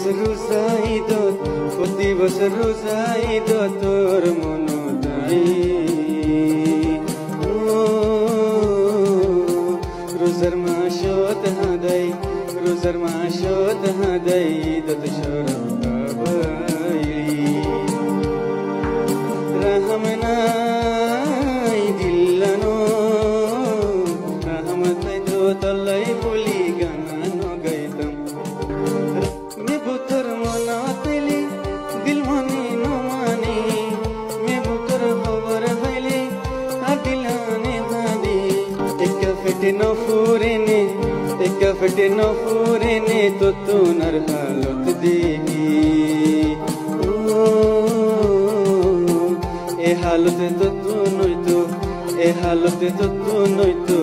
বছর রোজাইদত প্রতি বছর রোজাইদত তোর মন দাই রোজার মাসত হাদাই রোজার মাসত হাদাই দত সরবাইলি রহম নাই দিল্লানো রহমত নাই তো তল্লাই বলি গানো গাইতাম মে বুতর মনা পেলি দিল মানি ন মানি মে বুতর খবর হইলি দিলানে ভাবি এক ফেটে ন ফুরেনে এক ফেটে ন ফুরেনে তো তোনার হালত দেখি এ হালতে তো তু নইতো এ হালতে তো তু নইতো